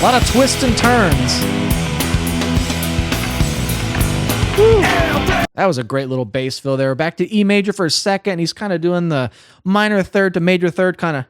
A lot of twists and turns. Woo. That was a great little bass fill there. Back to E major for a second. He's kind of doing the minor third to major third kind of.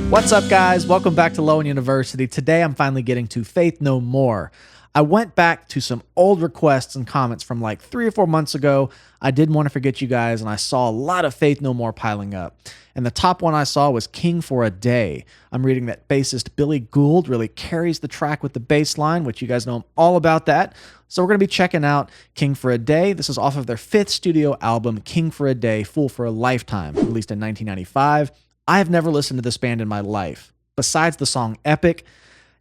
What's up, guys? Welcome back to Lowen University. Today, I'm finally getting to Faith No More. I went back to some old requests and comments from like 3 or 4 months ago. I didn't want to forget you guys, and I saw a lot of Faith No More piling up. And the top one I saw was King for a Day. I'm reading that bassist Billy Gould really carries the track with the bass line, which you guys know all about that. So we're going to be checking out King for a Day. This is off of their 5th studio album, King for a Day, Fool for a Lifetime, released in 1995. I have never listened to this band in my life, besides the song Epic,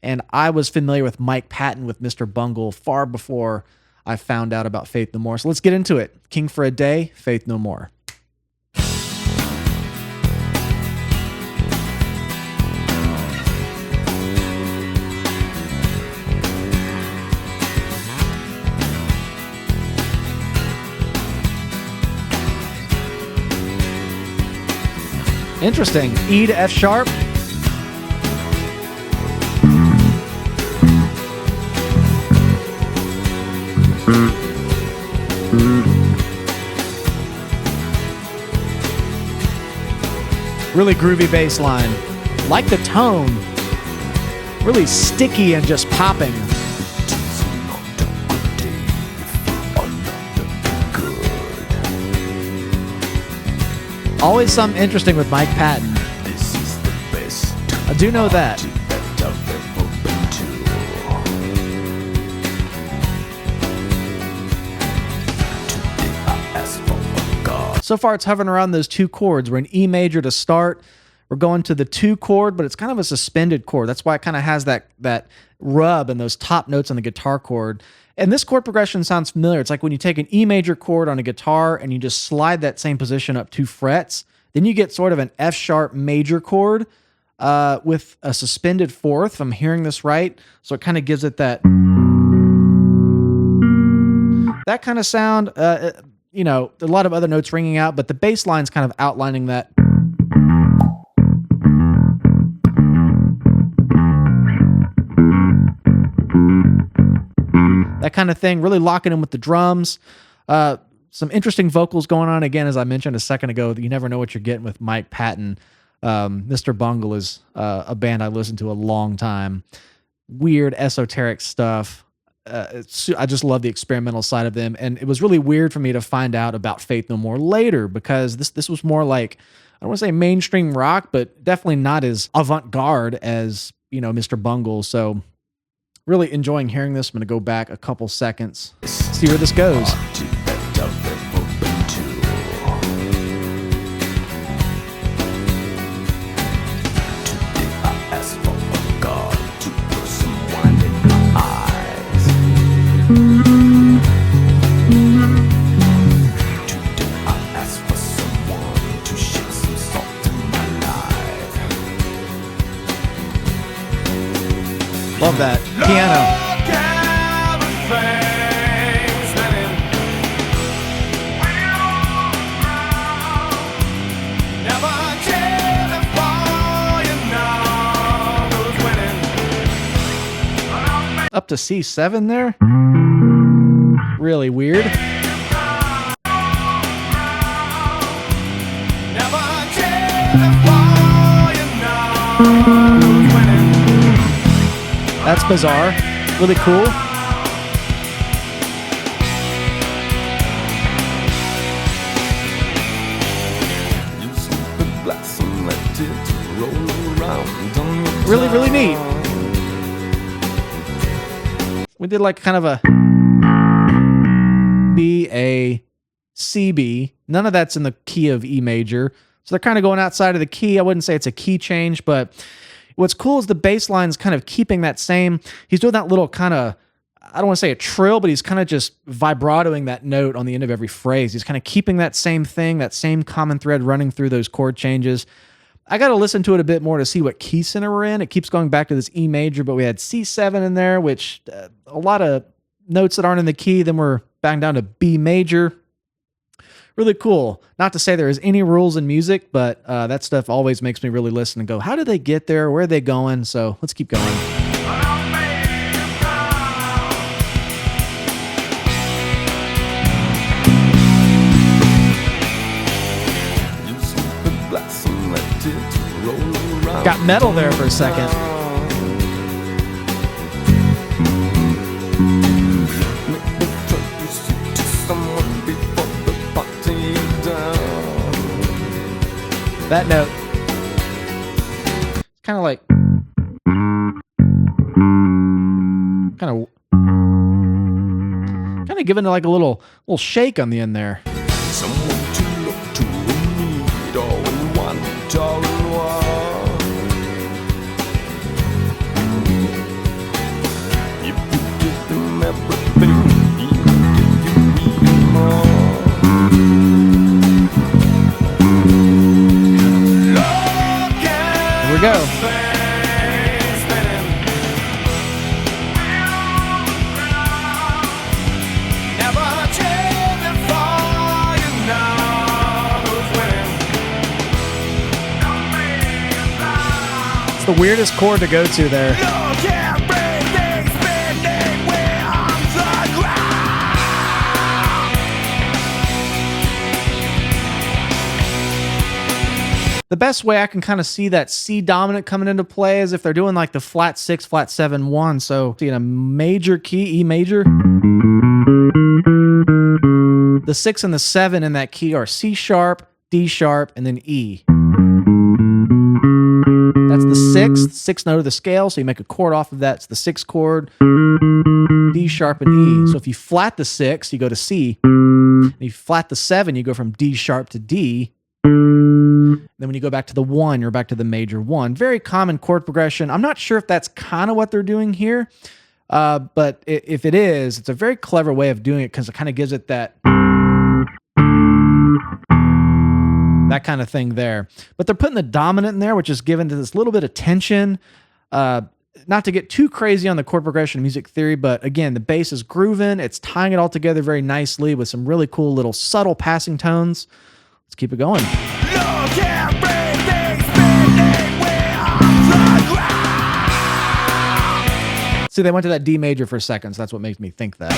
and I was familiar with Mike Patton with Mr. Bungle far before I found out about Faith No More. So let's get into it. King for a Day, Faith No More. Interesting. E to F sharp. Really groovy bass line. Like the tone. Really sticky and just popping. Always something interesting with Mike Patton. I do know that. So far, it's hovering around those 2 chords. We're in E major to start. We're going to the 2 chord, but it's kind of a suspended chord. That's why it kind of has that rub and those top notes on the guitar chord. And this chord progression sounds familiar. It's like when you take an E major chord on a guitar and you just slide that same position up 2 frets, then you get sort of an F sharp major chord with a suspended 4th, if I'm hearing this right. So it kind of gives it that kind of sound. You know, a lot of other notes ringing out, but the bass line's kind of outlining that. That kind of thing, really locking in with the drums. Some interesting vocals going on. Again, as I mentioned a second ago, you never know what you're getting with Mike Patton. Mr. Bungle is a band I listened to a long time. Weird, esoteric stuff. I just love the experimental side of them, and it was really weird for me to find out about Faith No More later, because this was more like, I don't want to say mainstream rock, but definitely not as avant-garde as, you know, Mr. Bungle. So really enjoying hearing this. I'm going to go back a couple seconds, see where this goes. Love that piano. Up to C7 there? Really weird. That's bizarre. Really cool. Really, really neat. We did like kind of a B, A, C, B. None of that's in the key of E major. So they're kind of going outside of the key. I wouldn't say it's a key change, but what's cool is the bass line's kind of keeping that same. He's doing that little kind of, I don't want to say a trill, but he's kind of just vibratoing that note on the end of every phrase. He's kind of keeping that same thing, that same common thread running through those chord changes. I got to listen to it a bit more to see what key center we're in. It keeps going back to this E major, but we had C7 in there, which a lot of notes that aren't in the key. Then we're back down to B major. really cool. Not to say there is any rules in music, but that stuff always makes me really listen and go, how did they get there? Where are they going? So let's keep going. Got metal there for a second. That note, kind of like, kind of giving it like a little shake on the end there. Someone to look to and need, all in one, all in one. If you give them everything, he will give you more. Here we go. It's the weirdest chord to go to there. The best way I can kind of see that C dominant coming into play is if they're doing like the flat 6, flat 7, 1. So in a major key, E major, the 6 and the 7 in that key are C sharp, D sharp, and then E. That's the sixth note of the scale. So you make a chord off of that. It's the 6th chord, D sharp and E. So if you flat the 6, you go to C. And if you flat the 7, you go from D sharp to D. Then when you go back to the 1, you're back to the major 1. Very common chord progression. I'm not sure if that's kind of what they're doing here, but if it is, it's a very clever way of doing it because it kind of gives it that kind of thing there. But they're putting the dominant in there, which is given to this little bit of tension. Not to get too crazy on the chord progression music theory, but again, the bass is grooving. It's tying it all together very nicely with some really cool little subtle passing tones. Let's keep it going. See, they went to that D major for a second, so that's what makes me think that.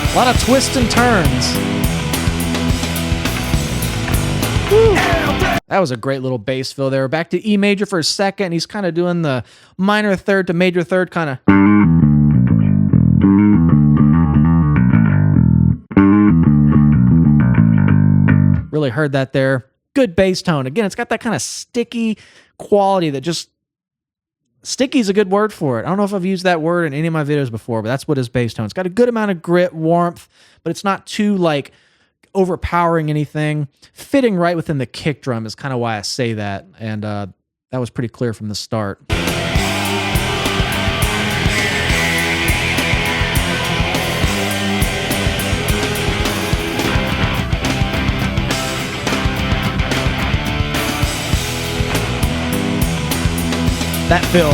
A lot of twists and turns. Woo. That was a great little bass fill there. Back to E major for a second. He's kind of doing the minor third to major third kind of. Really heard that there. Good bass tone. Again, it's got that kind of sticky quality that just... Sticky is a good word for it. I don't know if I've used that word in any of my videos before, but that's what his bass tone. It's got a good amount of grit, warmth, but it's not too like overpowering anything. Fitting right within the kick drum is kind of why I say that, and that was pretty clear from the start. That fill.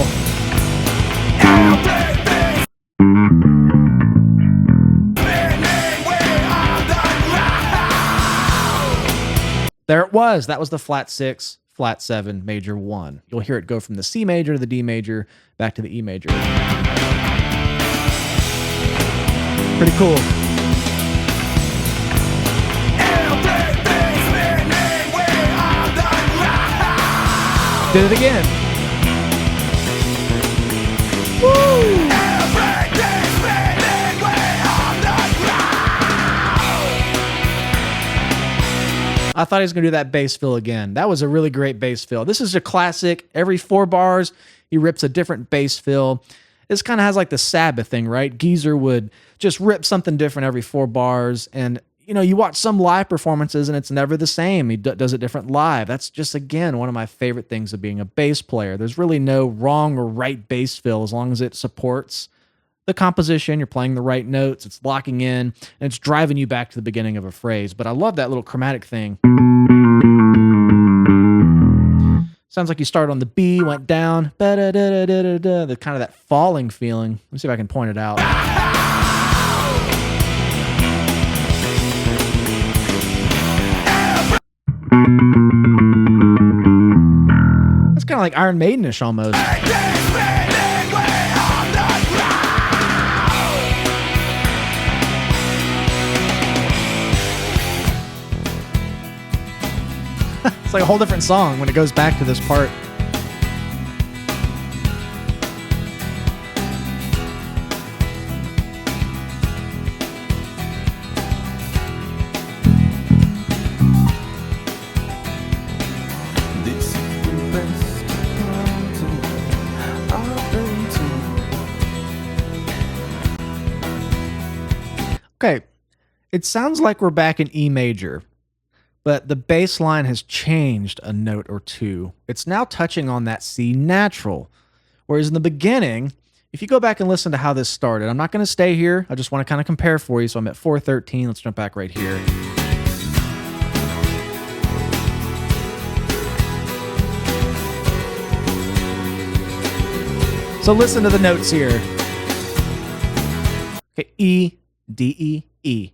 There it was. That was the flat 6, flat 7, major 1. You'll hear it go from the C major to the D major, back to the E major. Pretty cool. Did it again. Woo! I thought he was going to do that bass fill again. That was a really great bass fill. This is a classic. Every 4 bars, he rips a different bass fill. This kind of has like the Sabbath thing, right? Geezer would just rip something different every 4 bars. And, you know, you watch some live performances and it's never the same. He does it different live. That's just, again, one of my favorite things of being a bass player. There's really no wrong or right bass fill as long as it supports the composition, you're playing the right notes, it's locking in, and it's driving you back to the beginning of a phrase. But I love that little chromatic thing. Sounds like you start on the B, went down, the kind of that falling feeling. Let me see if I can point it out. It's kind of like Iron Maiden-ish almost. It's like a whole different song when it goes back to this part. Okay, it sounds like we're back in E major, but the bass line has changed a note or two. It's now touching on that C natural. Whereas in the beginning, if you go back and listen to how this started, I'm not going to stay here. I just want to kind of compare for you. So I'm at 413. Let's jump back right here. So listen to the notes here. Okay, E, D, E, E.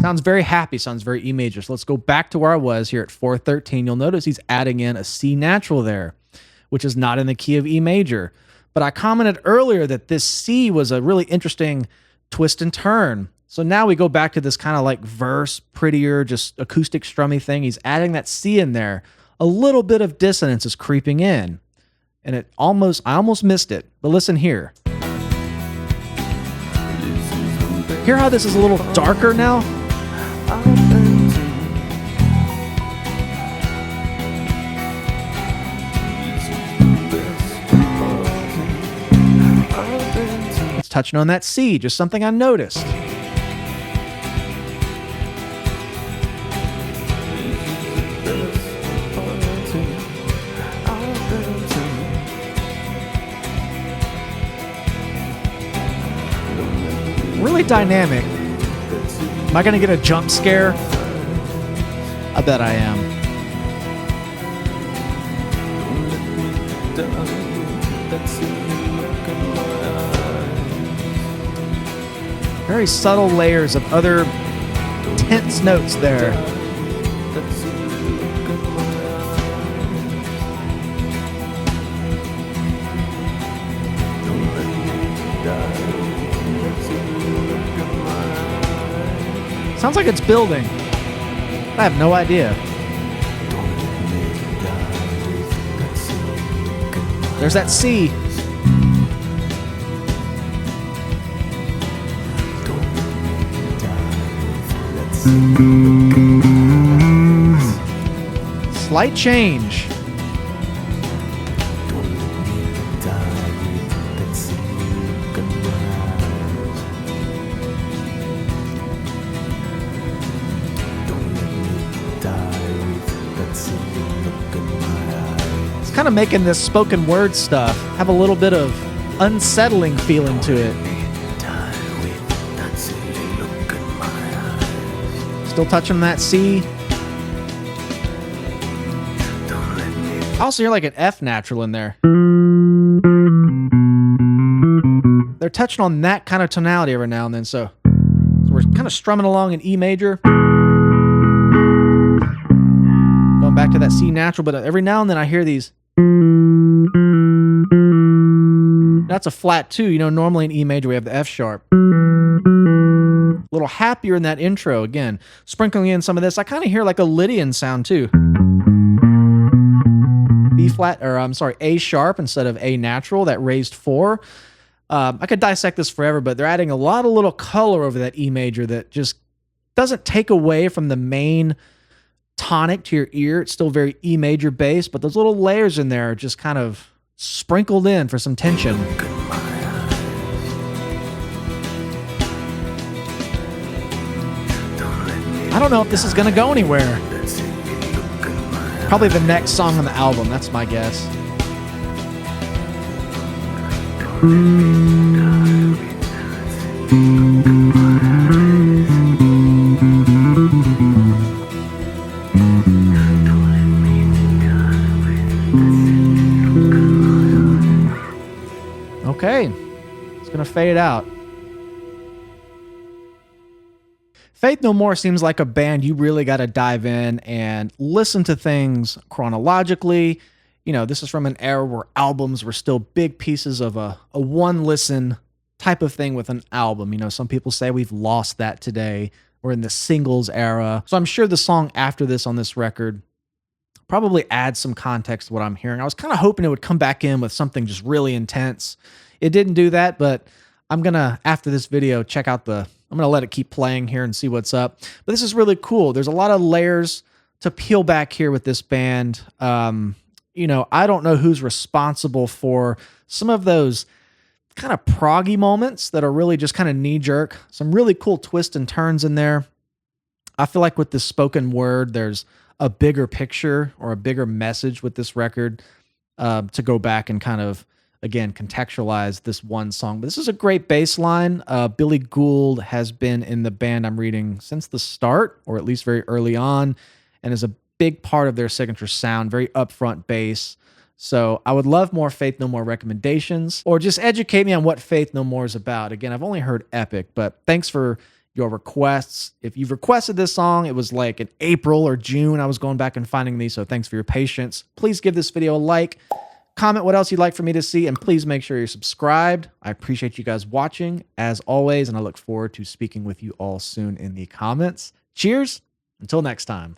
Sounds very happy, sounds very E major. So let's go back to where I was here at 413. You'll notice he's adding in a C natural there, which is not in the key of E major. But I commented earlier that this C was a really interesting twist and turn. So now we go back to this kind of like verse, prettier, just acoustic strummy thing. He's adding that C in there. A little bit of dissonance is creeping in. And I almost missed it. But listen here. Hear how this is a little darker now? It's touching on that C, just something I noticed. Really dynamic. Am I going to get a jump scare? I bet I am. Very subtle layers of other tense notes there. Sounds like it's building. I have no idea. There's that C. Slight change. Kind of making this spoken word stuff have a little bit of unsettling feeling to it. Still touching that C. I also hear like an F natural in there. They're touching on that kind of tonality every now and then, so we're kind of strumming along in E major. Going back to that C natural, but every now and then I hear these. That's a flat 2. You know, normally in E major we have the F sharp. A little happier in that intro again. Sprinkling in some of this, I kind of hear like a Lydian sound too. B flat, or I'm sorry, A sharp instead of A natural, that raised 4. I could dissect this forever, but they're adding a lot of little color over that E major that just Doesn't take away from the main tonic to your ear. It's still very E major bass, but those little layers in there are just kind of sprinkled in for some tension. I don't know if this is going to go anywhere. Probably the next song on the album, that's my guess. Okay, it's going to fade out. Faith No More seems like a band you really got to dive in and listen to things chronologically. You know, this is from an era where albums were still big pieces of a one listen type of thing with an album. You know, some people say we've lost that today. We're in the singles era. So I'm sure the song after this on this record probably adds some context to what I'm hearing. I was kind of hoping it would come back in with something just really intense. It didn't do that, but I'm going to, after this video, check out I'm going to let it keep playing here and see what's up. But this is really cool. There's a lot of layers to peel back here with this band. You know, I don't know who's responsible for some of those kind of proggy moments that are really just kind of knee-jerk. Some really cool twists and turns in there. I feel like with the spoken word, there's a bigger picture or a bigger message with this record to go back and kind of, again, contextualize this one song. But this is a great bass line. Billy Gould has been in the band, I'm reading, since the start, or at least very early on, and is a big part of their signature sound, very upfront bass. So I would love more Faith No More recommendations, or just educate me on what Faith No More is about. Again, I've only heard Epic, but thanks for your requests. If you've requested this song, it was like in April or June, I was going back and finding these, so thanks for your patience. Please give this video a like. Comment what else you'd like for me to see, and please make sure you're subscribed. I appreciate you guys watching, as always, and I look forward to speaking with you all soon in the comments. Cheers. Until next time.